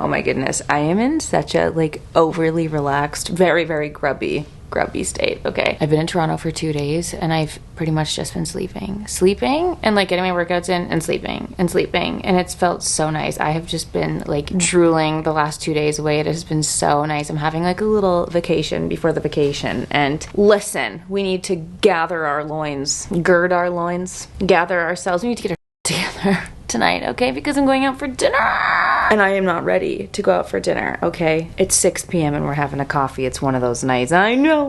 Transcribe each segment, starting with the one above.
Oh my goodness, I am in such a like overly relaxed, very, very grubby state, okay? I've been in Toronto for 2 days and I've pretty much just been sleeping and like getting my workouts in and sleeping and it's felt so nice. I have just been like drooling the last 2 days away. It has been so nice. I'm having like a little vacation before the vacation, and listen, we need to gather our loins, gird our loins, gather ourselves. We need to get our together tonight, okay? Because I'm going out for dinner and I am not ready to go out for dinner, okay? It's 6 p.m. and we're having a coffee. It's one of those nights. I know.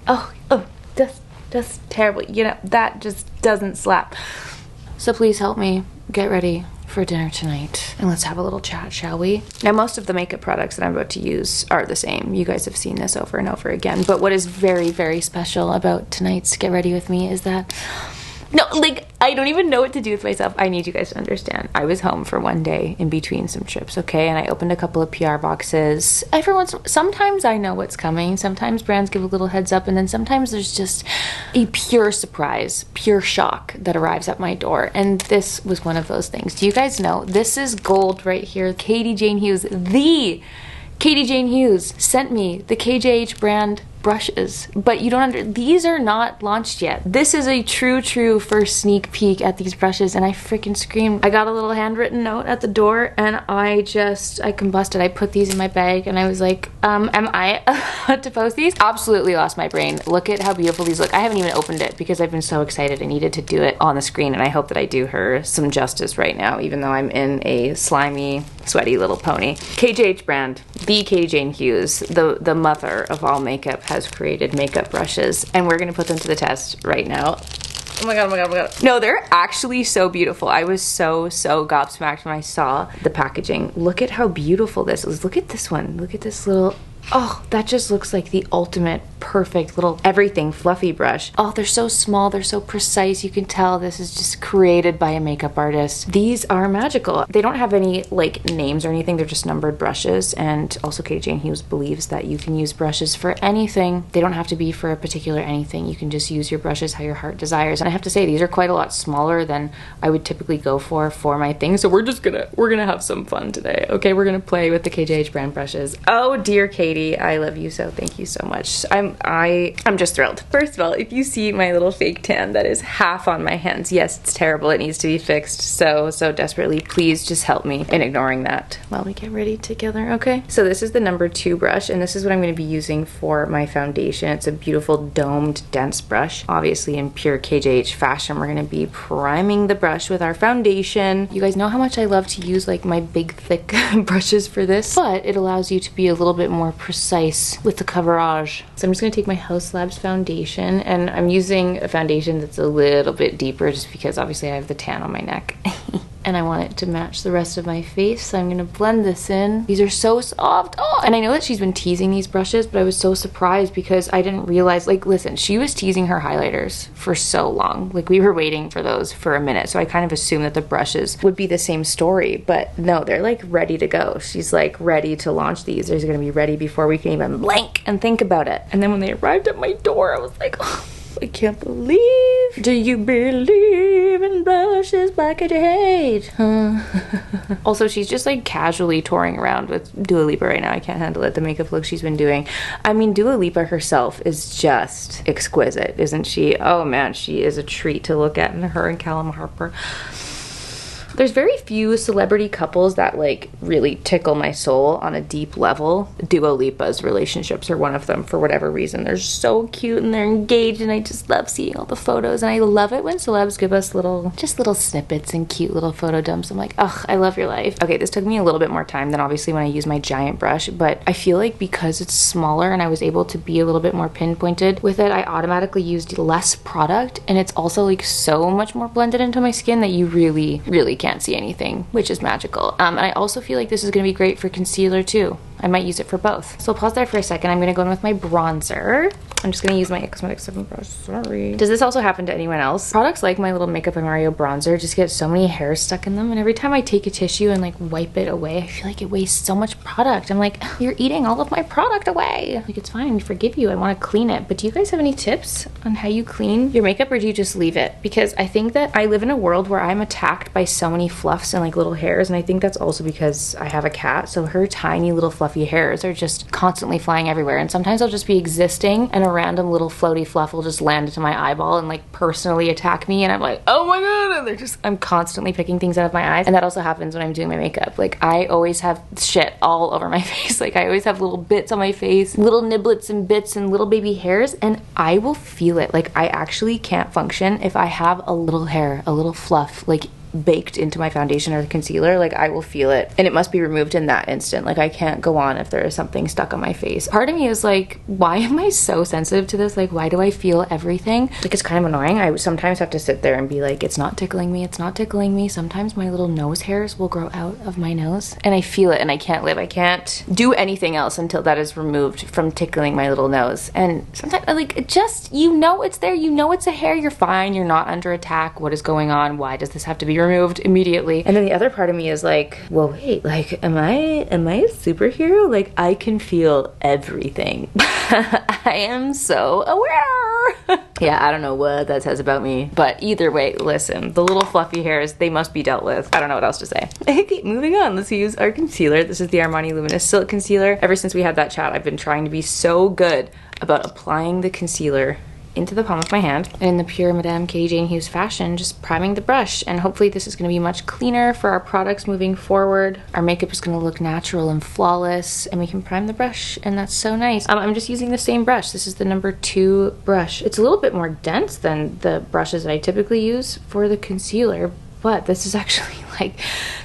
Oh, that's terrible. You know, that just doesn't slap. So please help me get ready for dinner tonight and let's have a little chat, shall we? Now, most of the makeup products that I'm about to use are the same. You guys have seen this over and over again, but what is very, very special about tonight's Get Ready With Me is that no, like, I don't even know what to do with myself. I need you guys to understand. I was home for one day in between some trips, okay? And I opened a couple of PR boxes. Sometimes I know what's coming. Sometimes brands give a little heads up, and then sometimes there's just a pure surprise, pure shock that arrives at my door. And this was one of those things. Do you guys know? This is gold right here. Katie Jane Hughes, the Katie Jane Hughes sent me the KJH brand brushes, but these are not launched yet. This is a true first sneak peek at these brushes, and I freaking screamed. I got a little handwritten note at the door and I combusted. I put these in my bag and I was like, am I allowed to post these? Absolutely lost my brain. Look at how beautiful these look. I haven't even opened it because I've been so excited. I needed to do it on the screen, and I hope that I do her some justice right now, even though I'm in a slimy, sweaty little pony. KJH brand, the Katie Jane Hughes, the mother of all makeup, has created makeup brushes, and we're gonna put them to the test right now. Oh my god. No, they're actually so beautiful. I was so gobsmacked when I saw the packaging. Look at how beautiful this is. Look at this one. Look at this little, oh, that just looks like the ultimate perfect little everything fluffy brush. Oh, they're so small, they're so precise. You can tell this is just created by a makeup artist. These are magical. They don't have any like names or anything. They're just numbered brushes, and also Katie Jane Hughes believes that you can use brushes for anything. They don't have to be for a particular anything. You can just use your brushes how your heart desires. And I have to say, these are quite a lot smaller than I would typically go for my thing. So we're gonna have some fun today. Okay, we're gonna play with the KJH brand brushes. Oh dear Katie, I love you so. Thank you so much. I'm just thrilled. First of all, if you see my little fake tan that is half on my hands, yes, it's terrible. It needs to be fixed so desperately. Please just help me in ignoring that while we get ready together, okay? So this is the number 2 brush, and this is what I'm going to be using for my foundation. It's a beautiful domed, dense brush. Obviously, in pure KJH fashion, we're going to be priming the brush with our foundation. You guys know how much I love to use like my big, thick brushes for this, but it allows you to be a little bit more precise with the coverage. So I'm just going to take my House Labs foundation, and I'm using a foundation that's a little bit deeper just because obviously I have the tan on my neck. And I want it to match the rest of my face, so I'm gonna blend this in. These are so soft. Oh, and I know that she's been teasing these brushes, but I was so surprised because I didn't realize, like, listen, she was teasing her highlighters for so long. Like, we were waiting for those for a minute, so I kind of assumed that the brushes would be the same story, but no, they're like ready to go. She's like ready to launch these. They're gonna be ready before we can even blink and think about it. And then when they arrived at my door, I was like, oh, I can't believe. Do you believe in brushes black as you hate? Also, she's just like casually touring around with Dua Lipa right now. I can't handle it. The makeup look she's been doing. I mean, Dua Lipa herself is just exquisite, isn't she? Oh man, she is a treat to look at. And her and Callum Harper. There's very few celebrity couples that like really tickle my soul on a deep level. Dua Lipa's relationships are one of them for whatever reason. They're so cute and they're engaged, and I just love seeing all the photos, and I love it when celebs give us little snippets and cute little photo dumps. I'm like, ugh, I love your life. Okay, this took me a little bit more time than obviously when I use my giant brush, but I feel like because it's smaller and I was able to be a little bit more pinpointed with it, I automatically used less product, and it's also like so much more blended into my skin that you really can't see anything, which is magical. And I also feel like this is going to be great for concealer too. I might use it for both. So I'll pause there for a second. I'm going to go in with my bronzer. I'm just gonna use my Cosmetic 7 brush, sorry. Does this also happen to anyone else? Products like my little Makeup by Mario bronzer just get so many hairs stuck in them, and every time I take a tissue and like wipe it away, I feel like it wastes so much product. I'm like, you're eating all of my product away. Like, it's fine, I forgive you, I wanna clean it. But do you guys have any tips on how you clean your makeup, or do you just leave it? Because I think that I live in a world where I'm attacked by so many fluffs and like little hairs, and I think that's also because I have a cat, so her tiny little fluffy hairs are just constantly flying everywhere, and sometimes I'll just be existing and a random little floaty fluff will just land into my eyeball and like personally attack me, and I'm like, oh my god, and I'm constantly picking things out of my eyes. And that also happens when I'm doing my makeup. Like, I always have shit all over my face. Like, I always have little bits on my face, little niblets and bits and little baby hairs, and I will feel it. Like, I actually can't function if I have a little hair, a little fluff, like baked into my foundation or the concealer. Like, I will feel it, and it must be removed in that instant. Like, I can't go on if there is something stuck on my face. Part of me is like, why am I so sensitive to this? Like, why do I feel everything? Like, it's kind of annoying. I sometimes have to sit there and be like, it's not tickling me, it's not tickling me. Sometimes my little nose hairs will grow out of my nose, and I feel it, and I can't live. I can't do anything else until that is removed from tickling my little nose. And sometimes, like, it just, you know it's there, you know it's a hair, you're fine, you're not under attack. What is going on? Why does this have to be removed immediately? And then the other part of me is like, well, wait, like, am I a superhero? Like, I can feel everything. I am so aware. Yeah, I don't know what that says about me, but either way, listen, the little fluffy hairs, they must be dealt with. I don't know what else to say. Okay, moving on, let's use our concealer. This is the Armani Luminous Silk Concealer. Ever since we had that chat, I've been trying to be so good about applying the concealer into the palm of my hand, and in the pure Madame Katie Jane Hughes fashion, just priming the brush. And hopefully this is going to be much cleaner for our products moving forward. Our makeup is going to look natural and flawless, and we can prime the brush, and that's so nice. I'm just using the same brush. This is the number 2 brush. It's a little bit more dense than the brushes that I typically use for the concealer, but this is actually like,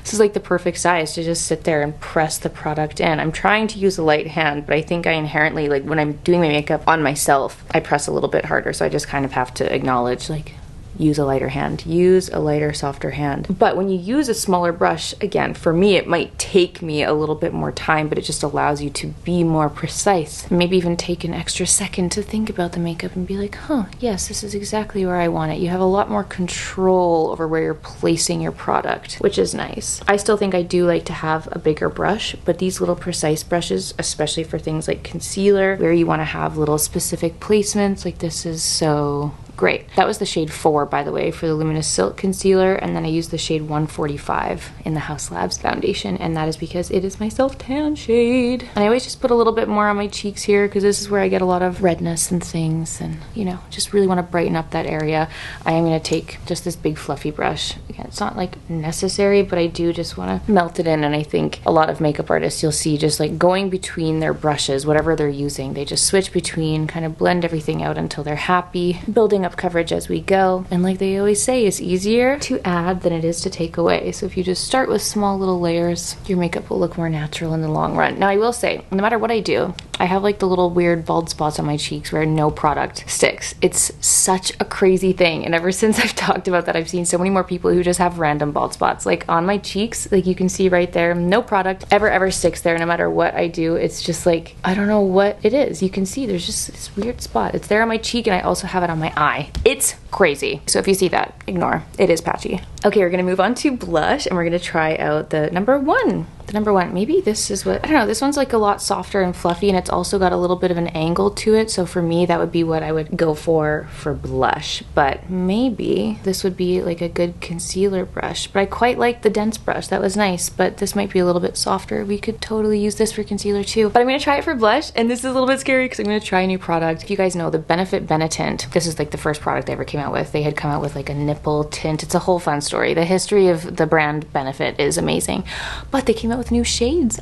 this is like the perfect size to just sit there and press the product in. I'm trying to use a light hand, but I think I inherently, like, when I'm doing my makeup on myself, I press a little bit harder, so I just kind of have to acknowledge, like, use a lighter hand, use a lighter, softer hand. But when you use a smaller brush, again, for me, it might take me a little bit more time, but it just allows you to be more precise. Maybe even take an extra second to think about the makeup and be like, huh, yes, this is exactly where I want it. You have a lot more control over where you're placing your product, which is nice. I still think I do like to have a bigger brush, but these little precise brushes, especially for things like concealer, where you want to have little specific placements, like this is so great. That was the shade 4, by the way, for the Luminous Silk Concealer, and then I used the shade 145 in the House Labs foundation, and that is because it is my self-tan shade. And I always just put a little bit more on my cheeks here, because this is where I get a lot of redness and things, and, you know, just really want to brighten up that area. I am going to take just this big fluffy brush. Again, it's not, like, necessary, but I do just want to melt it in, and I think a lot of makeup artists, you'll see just, like, going between their brushes, whatever they're using, they just switch between, kind of blend everything out until they're happy, building up coverage as we go. And like they always say, it's easier to add than it is to take away. So if you just start with small little layers, your makeup will look more natural in the long run. Now, I will say, no matter what I do, I have like the little weird bald spots on my cheeks where no product sticks. It's such a crazy thing. And ever since I've talked about that, I've seen so many more people who just have random bald spots. Like on my cheeks, like you can see right there, no product ever sticks there no matter what I do. It's just like, I don't know what it is. You can see there's just this weird spot. It's there on my cheek, and I also have it on my eye. It's crazy. So if you see that, ignore. It is patchy. Okay, we're gonna move on to blush, and we're gonna try out the number 1. The number 1, maybe this is what, I don't know, this one's like a lot softer and fluffy, and it's also got a little bit of an angle to it, so for me that would be what I would go for blush. But maybe this would be like a good concealer brush. But I quite like the dense brush, that was nice, but this might be a little bit softer. We could totally use this for concealer too. But I'm gonna try it for blush, and this is a little bit scary because I'm gonna try a new product. If you guys know the Benefit Benetint, this is like the first product they ever came out with. They had come out with like a nipple tint. It's a whole fun story. The history of the brand Benefit is amazing, but they came out with new shades.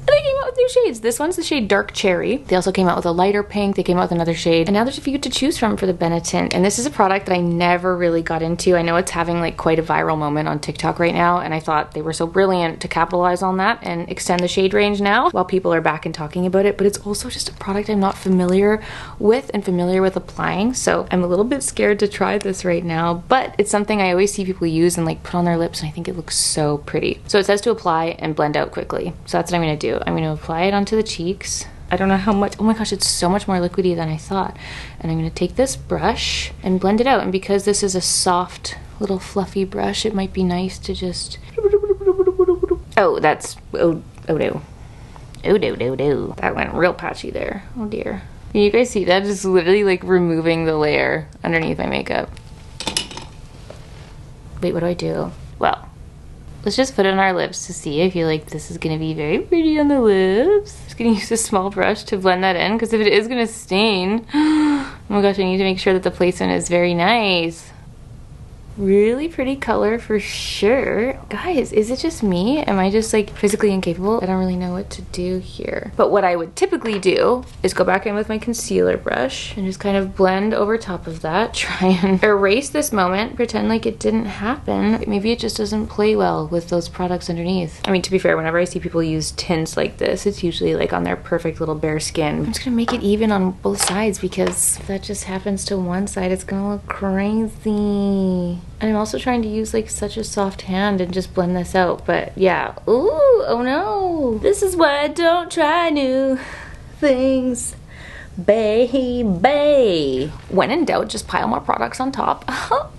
This one's the shade Dark Cherry. They also came out with a lighter pink. They came out with another shade, and now there's a few to choose from for the Benetint. And this is a product that I never really got into. I know it's having like quite a viral moment on TikTok right now, and I thought they were so brilliant to capitalize on that and extend the shade range now while people are back and talking about it. But it's also just a product I'm not familiar with and familiar with applying, so I'm a little bit scared to try this right now. But it's something I always see people use and like put on their lips, and I think it looks so pretty. So it says to apply and blend out quickly. So that's what I'm gonna do. I'm gonna apply it onto the cheeks, I don't know how much. Oh my gosh, it's so much more liquidy than I thought. And I'm gonna take this brush and blend it out. And because this is a soft little fluffy brush, it might be nice to just, oh, that's, oh no. Oh no. That went real patchy there. Oh dear. Can you guys see that? Just literally like removing the layer underneath my makeup. Wait, what do I do? Well, let's just put it on our lips to see. I feel like this is gonna be very pretty on the lips. Just gonna use a small brush to blend that in, because if it is gonna stain, oh my gosh, I need to make sure that the placement is very nice. Really pretty color for sure. Guys, is it just me? Am I just like physically incapable? I don't really know what to do here. But what I would typically do is go back in with my concealer brush and just kind of blend over top of that. Try and erase this moment, pretend like it didn't happen. Maybe it just doesn't play well with those products underneath. I mean, to be fair, whenever I see people use tints like this, it's usually like on their perfect little bare skin. I'm just gonna make it even on both sides, because if that just happens to one side, it's gonna look crazy. And I'm also trying to use like such a soft hand and just blend this out, but yeah. Ooh, oh no. This is why I don't try new things, baby. When in doubt, just pile more products on top.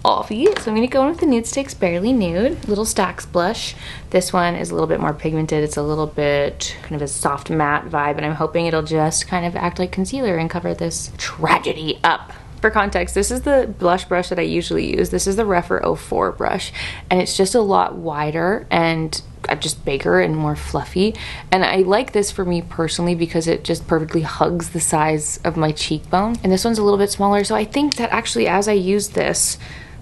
Offy. So I'm gonna go in with the Nude Sticks Barely Nude Little Stacks blush. This one is a little bit more pigmented. It's a little bit kind of a soft matte vibe, and I'm hoping it'll just kind of act like concealer and cover this tragedy up. For context, this is the blush brush that I usually use. This is the Refer 04 brush, and it's just a lot wider and just bigger and more fluffy. And I like this for me personally because it just perfectly hugs the size of my cheekbone. And this one's a little bit smaller, so I think that actually as I use this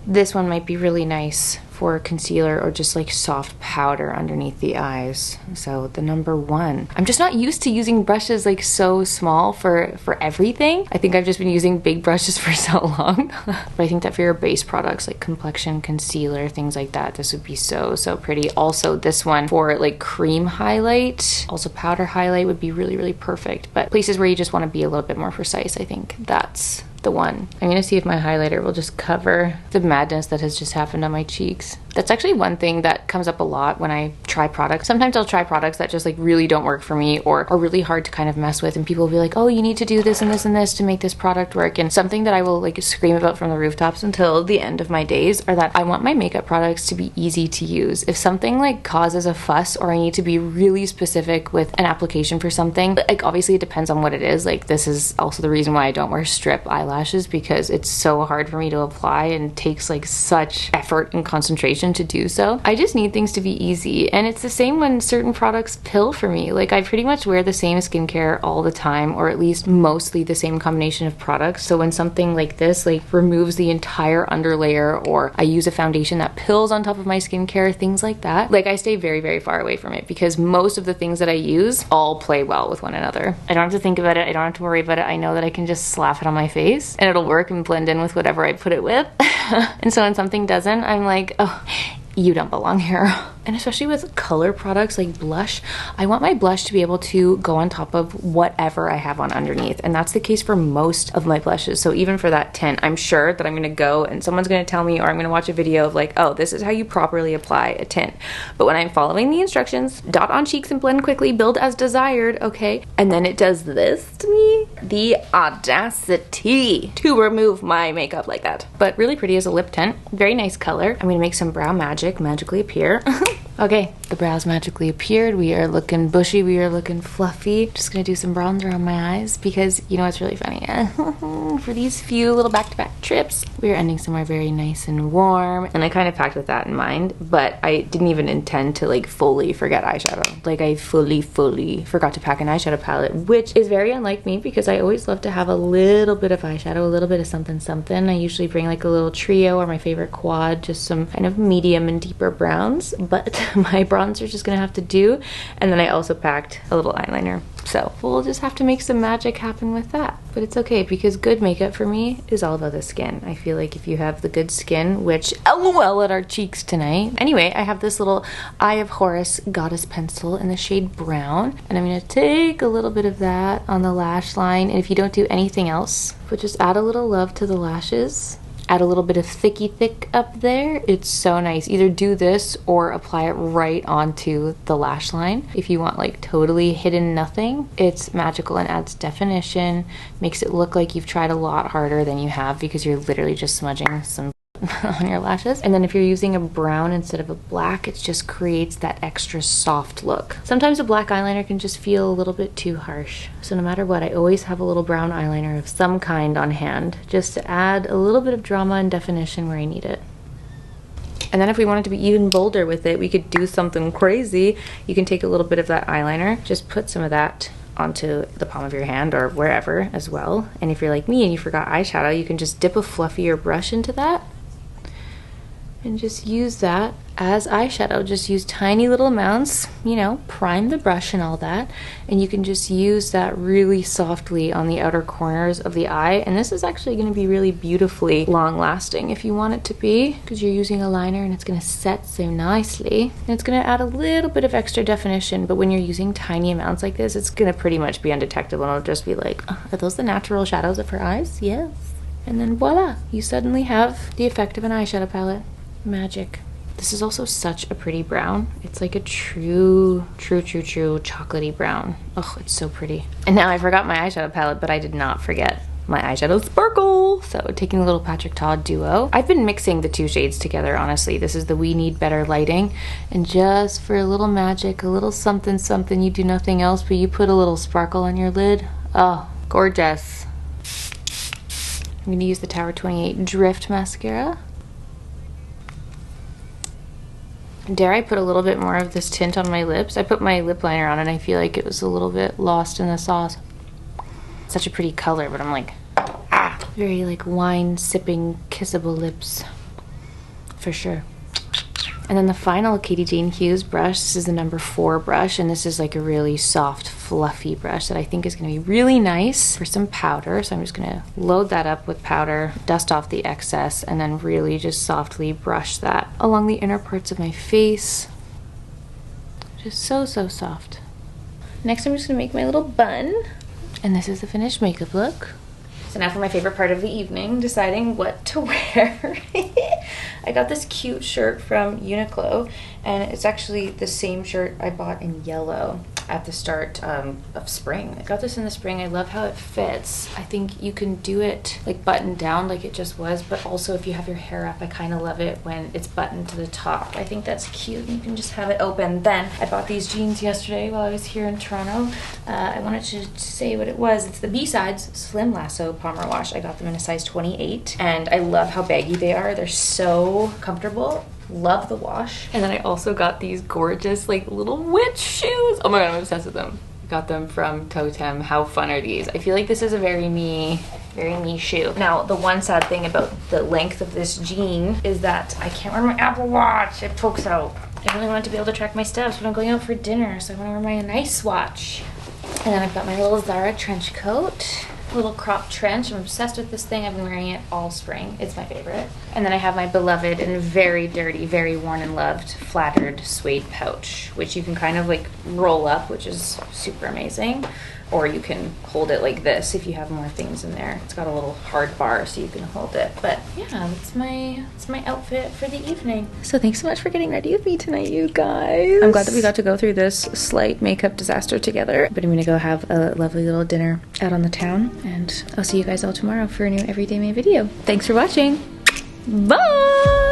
one might be really nice for concealer or just like soft powder underneath the eyes. So the number 1. I'm just not used to using brushes like so small for everything. I think I've just been using big brushes for so long. But I think that for your base products like complexion, concealer, things like that, this would be so pretty. Also this one for like cream highlight, also powder highlight would be really perfect. But places where you just want to be a little bit more precise, I think that's the one. I'm gonna see if my highlighter will just cover the madness that has just happened on my cheeks. That's actually one thing that comes up a lot when I try products. Sometimes I'll try products that just like really don't work for me or are really hard to kind of mess with, and people will be like, oh, you need to do this and this and this to make this product work. And something that I will like scream about from the rooftops until the end of my days are that I want my makeup products to be easy to use. If something like causes a fuss or I need to be really specific with an application for something, like obviously it depends on what it is. Like this is also the reason why I don't wear strip eyelashes, because it's so hard for me to apply and takes like such effort and concentration to do so. I just need things to be easy, and it's the same when certain products pill for me. Like I pretty much wear the same skincare all the time, or at least mostly the same combination of products. So when something like this like removes the entire underlayer, or I use a foundation that pills on top of my skincare, things like that, like I stay very far away from it, because most of the things that I use all play well with one another. I don't have to think about it. I don't have to worry about it. I know that I can just slap it on my face and it'll work and blend in with whatever I put it with. And so when something doesn't, I'm like, oh, you don't belong here. And especially with color products like blush, I want my blush to be able to go on top of whatever I have on underneath. And that's the case for most of my blushes. So even for that tint, I'm sure that I'm gonna go and someone's gonna tell me, or I'm gonna watch a video of like, oh, this is how you properly apply a tint. But when I'm following the instructions, dot on cheeks and blend quickly, build as desired, okay? And then it does this to me. The audacity to remove my makeup like that. But really pretty as a lip tint. Very nice color. I'm gonna make some brow magic magically appear. Okay, the brows magically appeared. We are looking bushy. We are looking fluffy. Just gonna do some bronzer on my eyes because you know what's really funny? For these few little back-to-back trips, we are ending somewhere very nice and warm. And I kind of packed with that in mind, but I didn't even intend to like fully forget eyeshadow. Like I fully forgot to pack an eyeshadow palette, which is very unlike me because I always love to have a little bit of eyeshadow, a little bit of something. I usually bring like a little trio or my favorite quad, just some kind of medium and deeper browns, but my bronzer is just gonna have to do. And then I also packed a little eyeliner. So we'll just have to make some magic happen with that. But it's okay because good makeup for me is all about the skin. I feel like if you have the good skin, which LOL at our cheeks tonight. Anyway, I have this little Eye of Horus Goddess pencil in the shade brown. And I'm gonna take a little bit of that on the lash line. And if you don't do anything else, but just add a little love to the lashes, add a little bit of thick up there. It's so nice. Either do this or apply it right onto the lash line. If you want like totally hidden nothing, it's magical and adds definition, makes it look like you've tried a lot harder than you have because you're literally just smudging some on your lashes. And then if you're using a brown instead of a black, it just creates that extra soft look. Sometimes a black eyeliner can just feel a little bit too harsh. So no matter what, I always have a little brown eyeliner of some kind on hand just to add a little bit of drama and definition where I need it. And then if we wanted to be even bolder with it, we could do something crazy. You can take a little bit of that eyeliner, just put some of that onto the palm of your hand or wherever as well. And if you're like me and you forgot eyeshadow, you can just dip a fluffier brush into that and just use that as eyeshadow. Just use tiny little amounts, you know, prime the brush and all that, and you can just use that really softly on the outer corners of the eye. And this is actually going to be really beautifully long lasting if you want it to be, because you're using a liner and it's going to set so nicely, and it's going to add a little bit of extra definition. But when you're using tiny amounts like this, it's going to pretty much be undetectable, and it'll just be like, oh, are those the natural shadows of her eyes? Yes. And then voila, you suddenly have the effect of an eyeshadow palette. Magic. This is also such a pretty brown. It's like a true chocolatey brown. Oh, it's so pretty. And now I forgot my eyeshadow palette, but I did not forget my eyeshadow sparkle. So taking a little Patrick Ta duo. I've been mixing the two shades together, honestly. This is the We Need Better Lighting. And just for a little magic, a little something something, you do nothing else, but you put a little sparkle on your lid. Oh, gorgeous. I'm gonna use the Tower 28 Drift Mascara. Dare I put a little bit more of this tint on my lips? I put my lip liner on and I feel like it was a little bit lost in the sauce. Such a pretty color, but I'm like, ah, very like wine sipping kissable lips for sure. And then the final Katie Jane Hughes brush, this is the number 4 brush, and this is like a really soft, fluffy brush that I think is gonna be really nice for some powder. So I'm just gonna load that up with powder, dust off the excess, and then really just softly brush that along the inner parts of my face. Just so soft. Next, I'm just gonna make my little bun, and this is the finished makeup look. So now for my favorite part of the evening, deciding what to wear. I got this cute shirt from Uniqlo, and it's actually the same shirt I bought in yellow at the start of spring. I got this in the spring. I love how it fits. I think you can do it like buttoned down like it just was, but also if you have your hair up, I kind of love it when it's buttoned to the top. I think that's cute. You can just have it open. Then I bought these jeans yesterday while I was here in Toronto. I wanted to say what it was. It's the B-Sides Slim Lasso Palmer Wash. I got them in a size 28, and I love how baggy they are. They're so comfortable. Love the wash. And then I also got these gorgeous like little witch shoes. Oh my god, I'm obsessed with them. Got them from Totem. How fun are these? I feel like this is a very me shoe. Now, the one sad thing about the length of this jean is that I can't wear my Apple Watch. It pokes out. I really want to be able to track my steps when I'm going out for dinner, so I want to wear my nice watch. And then I've got my little Zara trench coat. Little crop trench. I'm obsessed with this thing. I've been wearing it all spring. It's my favorite. And then I have my beloved and very dirty, very worn and loved flattered suede pouch, which you can kind of like roll up, which is super amazing. Or you can hold it like this if you have more things in there. It's got a little hard bar so you can hold it. But yeah, that's my outfit for the evening. So thanks so much for getting ready with me tonight, you guys. I'm glad that we got to go through this slight makeup disaster together. But I'm gonna go have a lovely little dinner out on the town, and I'll see you guys all tomorrow for a new Everyday May video. Thanks for watching. Bye!